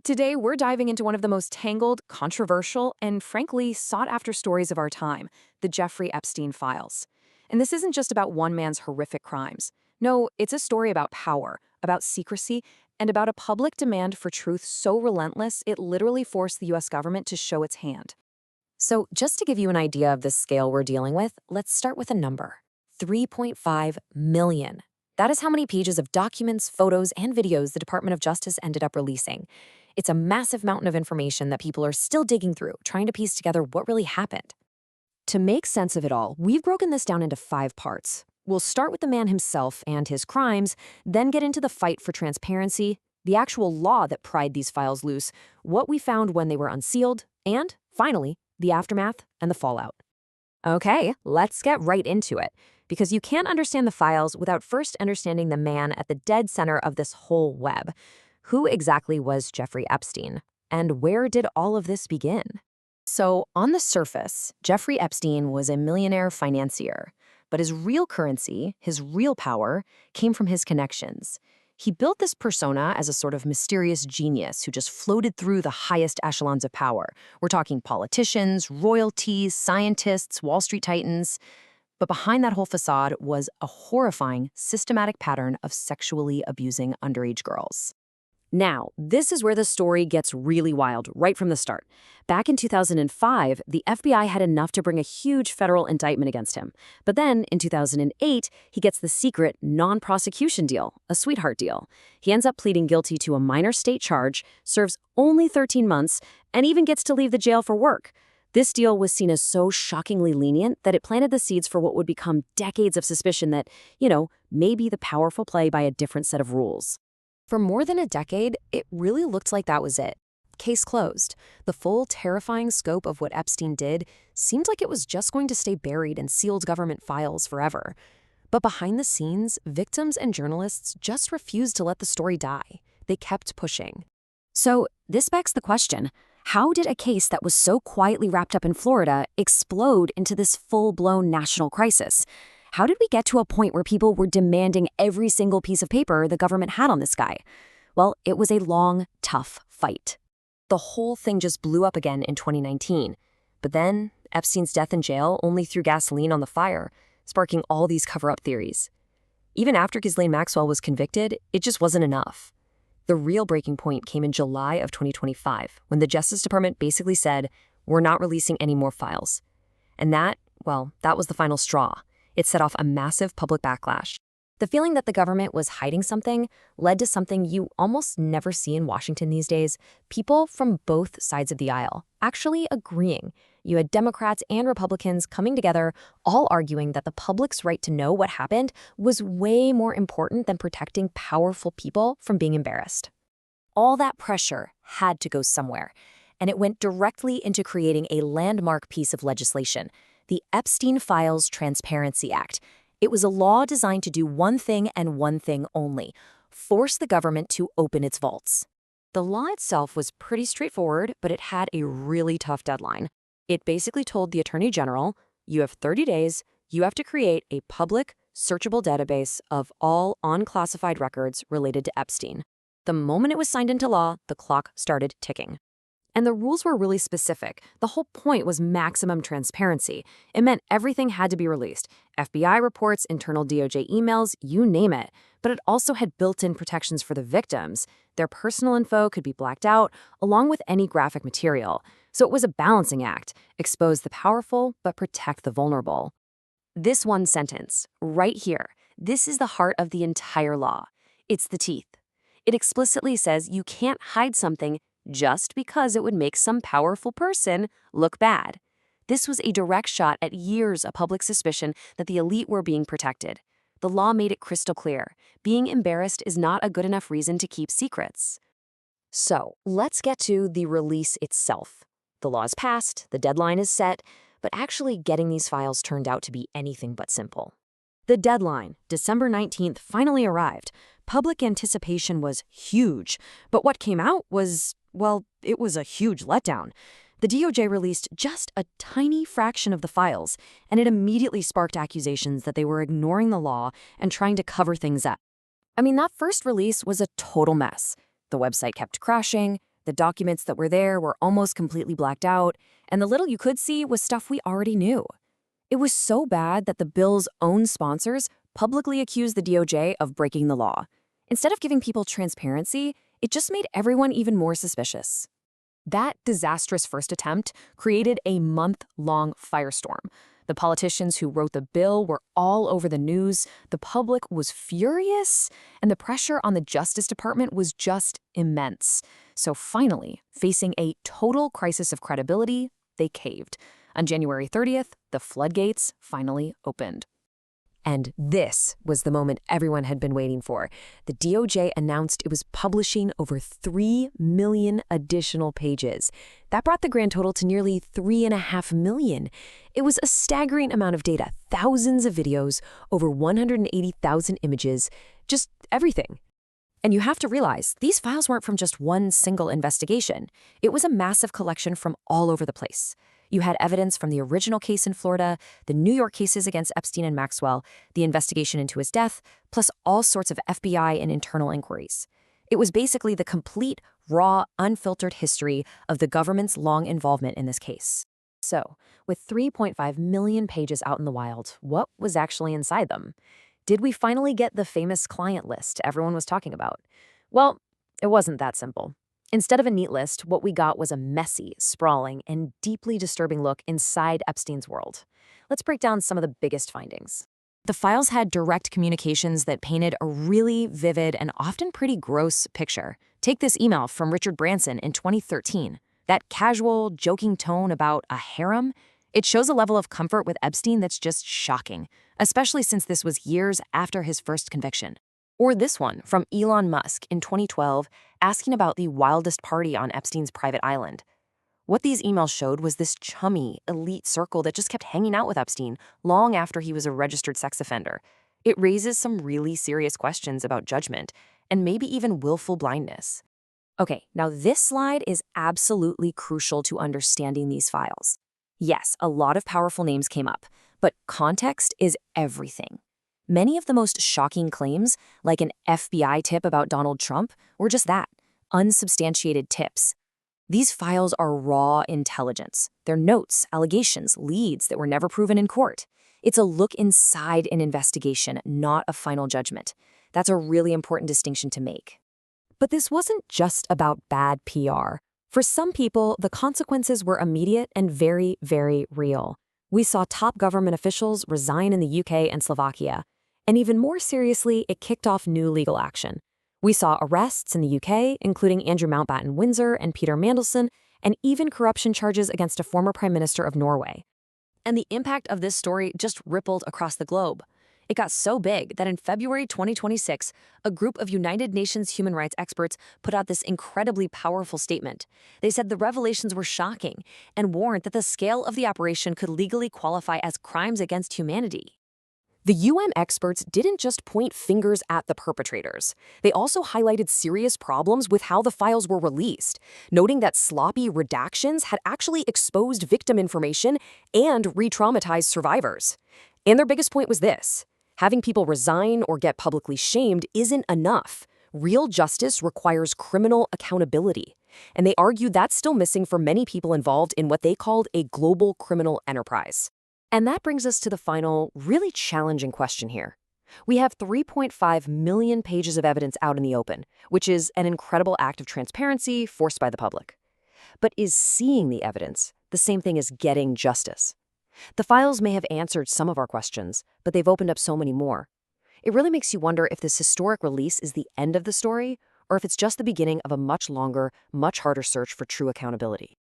Today, we're diving into one of the most tangled, controversial, and frankly sought-after stories of our time, the Jeffrey Epstein Files. And this isn't just about one man's horrific crimes. No, it's a story about power, about secrecy, and about a public demand for truth so relentless it literally forced the US government to show its hand. So, just to give you an idea of the scale we're dealing with, let's start with a number: 3.5 million. That is how many pages of documents, photos, and videos the Department of Justice ended up releasing. It's a massive mountain of information that people are still digging through, trying to piece together what really happened. To make sense of it all, we've broken this down into 5 parts. We'll start with the man himself and his crimes, then get into the fight for transparency, the actual law that pried these files loose, what we found when they were unsealed, and, finally, the aftermath and the fallout. Okay, let's get right into it, because you can't understand the files without first understanding the man at the dead center of this whole web. Who exactly was Jeffrey Epstein? And where did all of this begin? So, on the surface, Jeffrey Epstein was a millionaire financier, but his real currency, his real power, came from his connections. He built this persona as a sort of mysterious genius who just floated through the highest echelons of power. We're talking politicians, royalties, scientists, Wall Street titans. But behind that whole facade was a horrifying, systematic pattern of sexually abusing underage girls. Now, this is where the story gets really wild right from the start. Back in 2005, the FBI had enough to bring a huge federal indictment against him. But then, in 2008, he gets the secret non-prosecution deal, a sweetheart deal. He ends up pleading guilty to a minor state charge, serves only 13 months, and even gets to leave the jail for work. This deal was seen as so shockingly lenient that it planted the seeds for what would become decades of suspicion that, maybe the powerful play by a different set of rules. For more than a decade, it really looked like that was it. Case closed. The full, terrifying scope of what Epstein did seemed like it was just going to stay buried in sealed government files forever. But behind the scenes, victims and journalists just refused to let the story die. They kept pushing. So, this begs the question, how did a case that was so quietly wrapped up in Florida explode into this full-blown national crisis? How did we get to a point where people were demanding every single piece of paper the government had on this guy? Well, it was a long, tough fight. The whole thing just blew up again in 2019. But then, Epstein's death in jail only threw gasoline on the fire, sparking all these cover-up theories. Even after Ghislaine Maxwell was convicted, it just wasn't enough. The real breaking point came in July of 2025, when the Justice Department basically said, "We're not releasing any more files." And that was the final straw. It set off a massive public backlash. The feeling that the government was hiding something led to something you almost never see in Washington these days: people from both sides of the aisle actually agreeing. You had Democrats and Republicans coming together, all arguing that the public's right to know what happened was way more important than protecting powerful people from being embarrassed. All that pressure had to go somewhere, and it went directly into creating a landmark piece of legislation: the Epstein Files Transparency Act. It was a law designed to do one thing and one thing only: force the government to open its vaults. The law itself was pretty straightforward, but it had a really tough deadline. It basically told the Attorney General, you have 30 days, you have to create a public, searchable database of all unclassified records related to Epstein. The moment it was signed into law, the clock started ticking. And the rules were really specific. The whole point was maximum transparency. It meant everything had to be released: FBI reports, internal DOJ emails, you name it. But it also had built-in protections for the victims. Their personal info could be blacked out, along with any graphic material. So it was a balancing act: expose the powerful, but protect the vulnerable. This one sentence, right here, this is the heart of the entire law. It's the teeth. It explicitly says you can't hide something just because it would make some powerful person look bad. This was a direct shot at years of public suspicion that the elite were being protected. The law made it crystal clear: being embarrassed is not a good enough reason to keep secrets. So, let's get to the release itself. The law is passed, the deadline is set, but actually getting these files turned out to be anything but simple. The deadline, December 19th, finally arrived. Public anticipation was huge, but what came out was, it was a huge letdown. The DOJ released just a tiny fraction of the files, and it immediately sparked accusations that they were ignoring the law and trying to cover things up. That first release was a total mess. The website kept crashing, The documents that were there were almost completely blacked out, and the little you could see was stuff we already knew. It was so bad that the bill's own sponsors publicly accused the DOJ of breaking the law. Instead of giving people transparency, it just made everyone even more suspicious. That disastrous first attempt created a month-long firestorm. The politicians who wrote the bill were all over the news, the public was furious, and the pressure on the Justice Department was just immense. So finally, facing a total crisis of credibility, they caved. On January 30th, the floodgates finally opened. And this was the moment everyone had been waiting for. The DOJ announced it was publishing over 3 million additional pages. That brought the grand total to nearly 3.5 million. It was a staggering amount of data, thousands of videos, over 180,000 images, just everything. And you have to realize, these files weren't from just one single investigation. It was a massive collection from all over the place. You had evidence from the original case in Florida, the New York cases against Epstein and Maxwell, the investigation into his death, plus all sorts of FBI and internal inquiries. It was basically the complete, raw, unfiltered history of the government's long involvement in this case. So, with 3.5 million pages out in the wild, what was actually inside them? Did we finally get the famous client list everyone was talking about? Well, it wasn't that simple. Instead of a neat list, what we got was a messy, sprawling, and deeply disturbing look inside Epstein's world. Let's break down some of the biggest findings. The files had direct communications that painted a really vivid and often pretty gross picture. Take this email from Richard Branson in 2013. That casual, joking tone about a harem, it shows a level of comfort with Epstein that's just shocking, especially since this was years after his first conviction. Or this one from Elon Musk in 2012, asking about the wildest party on Epstein's private island. What these emails showed was this chummy, elite circle that just kept hanging out with Epstein long after he was a registered sex offender. It raises some really serious questions about judgment and maybe even willful blindness. Okay, now this slide is absolutely crucial to understanding these files. Yes, a lot of powerful names came up, but context is everything. Many of the most shocking claims, like an FBI tip about Donald Trump, were just that, unsubstantiated tips. These files are raw intelligence. They're notes, allegations, leads that were never proven in court. It's a look inside an investigation, not a final judgment. That's a really important distinction to make. But this wasn't just about bad PR. For some people, the consequences were immediate and very, very real. We saw top government officials resign in the UK and Slovakia. And even more seriously, it kicked off new legal action. We saw arrests in the UK, including Andrew Mountbatten Windsor and Peter Mandelson, and even corruption charges against a former prime minister of Norway. And the impact of this story just rippled across the globe. It got so big that in February 2026, a group of United Nations human rights experts put out this incredibly powerful statement. They said the revelations were shocking and warned that the scale of the operation could legally qualify as crimes against humanity. The UN experts didn't just point fingers at the perpetrators. They also highlighted serious problems with how the files were released, noting that sloppy redactions had actually exposed victim information and re-traumatized survivors. And their biggest point was this: having people resign or get publicly shamed isn't enough. Real justice requires criminal accountability. And they argued that's still missing for many people involved in what they called a global criminal enterprise. And that brings us to the final, really challenging question here. We have 3.5 million pages of evidence out in the open, which is an incredible act of transparency forced by the public. But is seeing the evidence the same thing as getting justice? The files may have answered some of our questions, but they've opened up so many more. It really makes you wonder if this historic release is the end of the story, or if it's just the beginning of a much longer, much harder search for true accountability.